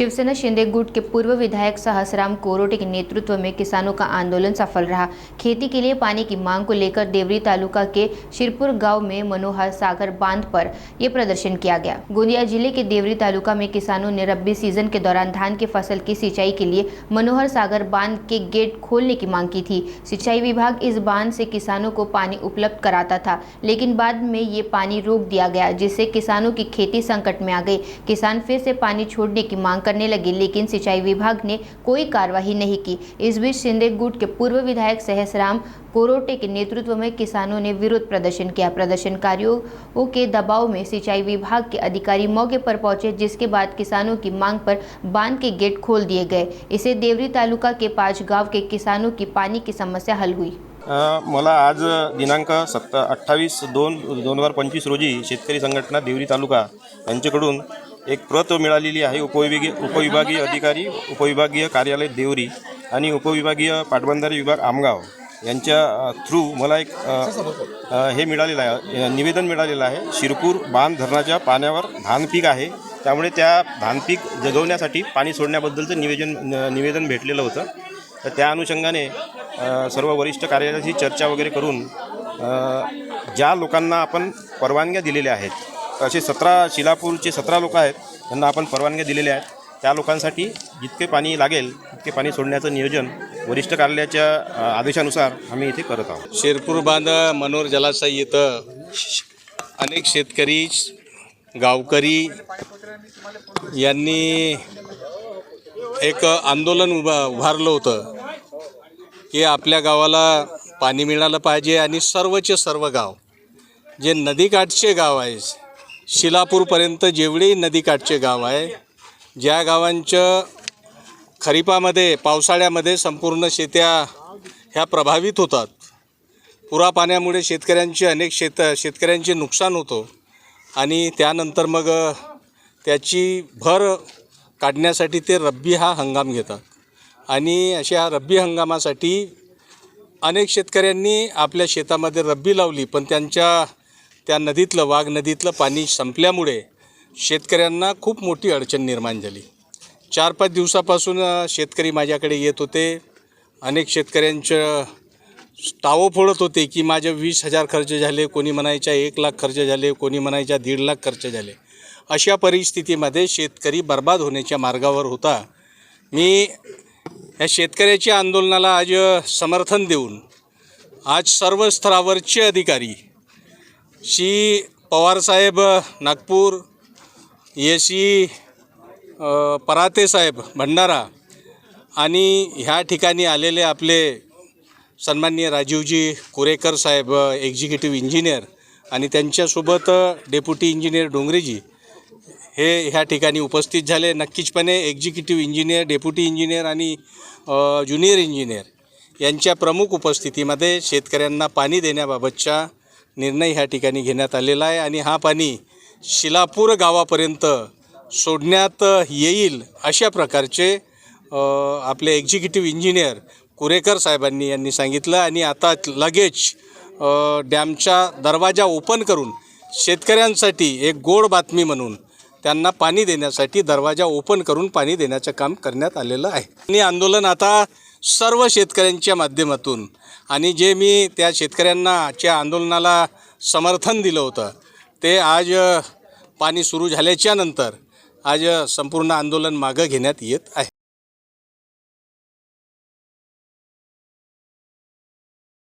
शिवसेना शिंदे गुट के पूर्व विधायक सहसराम कोरोटे के नेतृत्व में किसानों का आंदोलन सफल रहा। खेती के लिए पानी की मांग को लेकर देवरी तालुका के शिरपुर गांव में मनोहर सागर बांध पर यह प्रदर्शन किया गया। गोंदिया जिले के देवरी तालुका में किसानों ने रब्बी सीजन के दौरान धान की फसल की सिंचाई के लिए मनोहर सागर बांध के गेट खोलने की मांग की थी। सिंचाई विभाग इस बांध से किसानों को पानी उपलब्ध कराता था, लेकिन बाद में ये पानी रोक दिया गया, जिससे किसानों की खेती संकट में आ गई। किसान फिर से पानी छोड़ने की मांग करने लगे, लेकिन सिंचाई विभाग ने कोई कार्रवाई नहीं की। इस बीच शिंदे गुट के पूर्व विधायक सहसराम कोरोटे के नेतृत्व में किसानों ने विरोध प्रदर्शन किया। प्रदर्शनकारियों के दबाव में सिंचाई विभाग के अधिकारी मौके पर पहुंचे, जिसके बाद किसानों की मांग पर बांध के गेट खोल दिए गए। इससे देवरी तालुका के 5 गांव के किसानों की पानी की समस्या हल हुई। मला आज दिनांक 28/2/2025 रोजी शेतकरी संघटना देवरी तालुका यांच्याकडून एक प्रत मिळालेली आहे। उपविभागीय अधिकारी, उपविभागीय कार्यालय देवरी आणि उपविभागीय पाटबंधारे विभाग आमगाव यांच्या थ्रू मला एक हे मिळालेलं आहे, निवेदन मिळालेलं आहे। शिरपूर बांध धरणाच्या पाण्यावर धान पीक आहे, त्यामुळे त्या धान पीक जगवण्यासाठी पाणी सोडण्याबद्दलचं निवेदन भेटलेलं होतं। तर त्या अनुषंगाने सर्व वरिष्ठ कार्यालयाशी चर्चा वगैरे करून ज्या लोकांना आपण परवानग्या दिलेल्या आहेत, असे 17 शिलापूरचे 17 लोक आहेत, त्यांना आपण परवानग्या दिलेल्या आहेत। त्या लोकांसाठी जितके पाणी लागेल तितके पाणी सोडण्याचं नियोजन वरिष्ठ कार्यालयाच्या आदेशानुसार आम्ही इथे करत आहोत। शिरपूर बांध मनोहर जलाशय इथं अनेक शेतकरी, गावकरी यांनी एक आंदोलन उभारलं होतं की आपल्या गावाला पाणी मिळालं पाहिजे आणि सर्वचे सर्व गाव जे नदीकाठचे गाव आहे, शिलापूरपर्यंत जेवढे नदीकाठचे गाव आहे, ज्या गावांचं खरीपामध्ये पावसाळ्यामध्ये संपूर्ण शेत्या ह्या प्रभावित होतात, पुरा पाण्यामुळे शेतकऱ्यांचे अनेक शेतकऱ्यांचे नुकसान होतो आणि त्यानंतर मग त्याची भर काढण्यासाठी ते रब्बी हा हंगाम घेतात आणि अशा रब्बी हंगामासाठी अनेक शेतकऱ्यांनी आपल्या शेतामध्ये रब्बी लावली, पण त्या नदीतलं वाघ नदीतलं पाणी संपल्यामुळे शेतकऱ्यांना खूप मोठी अडचण निर्माण झाली। 4-5 दिवसापासून शेतकरी माझ्याकडे येत होते। अनेक शेतकऱ्यांचं टावं फोडत होते की माझे 20,000 खर्च झाले, कोणी म्हणायच्या 1,00,000 खर्च झाले, कोणी म्हणायच्या 1,50,000 खर्च झाले। अशा परिस्थितीमध्ये शेतकरी बर्बाद होण्याच्या मार्गावर होता। मी या शेतकऱ्याच्या आंदोलनाला आज समर्थन देऊन आज सर्व स्तरावरचे अधिकारी, श्री पवारसाहेब नागपूर, एसी पराते साहेब भंडारा आणि ह्या ठिकाणी आलेले आपले सन्माननीय राजीवजी कुरेकर साहेब एक्झिक्युटिव्ह इंजिनियर आणि त्यांच्यासोबत डेप्युटी इंजिनियर डोंगरेजी हे ह्या ठिकाणी उपस्थित झाले। नक्कीचपणे एक्झिक्युटिव्ह इंजिनियर, डेप्युटी इंजिनियर आणि ज्युनियर इंजिनियर यांच्या प्रमुख उपस्थितीमध्ये शेतकऱ्यांना पाणी देण्याबाबतचा निर्णय ह्या ठिकाणी घेण्यात आलेला आहे आणि हा पाणी शिलापूर गावापर्यंत सोडण्यात येईल अशा प्रकारचे आपले एक्झिक्युटिव्ह इंजिनियर कुरेकर साहेबांनी यांनी सांगितलं आणि आता लगेच डॅमचा दरवाजा ओपन करून शेतकऱ्यांसाठी एक गोड बातमी म्हणून त्यांना पाणी देण्यासाठी दरवाजा ओपन करून पाणी देण्याचं काम करण्यात आलेलं आहे। आणि आंदोलन आता सर्व शेतकऱ्यांच्या माध्यमातून आणि जे मी त्या शेतकऱ्यांच्या आंदोलनाला समर्थन दिलं होतं ते आज पाणी सुरू झाल्याच्या नंतर आज संपूर्ण आंदोलन मागं घेण्यात येत आहे।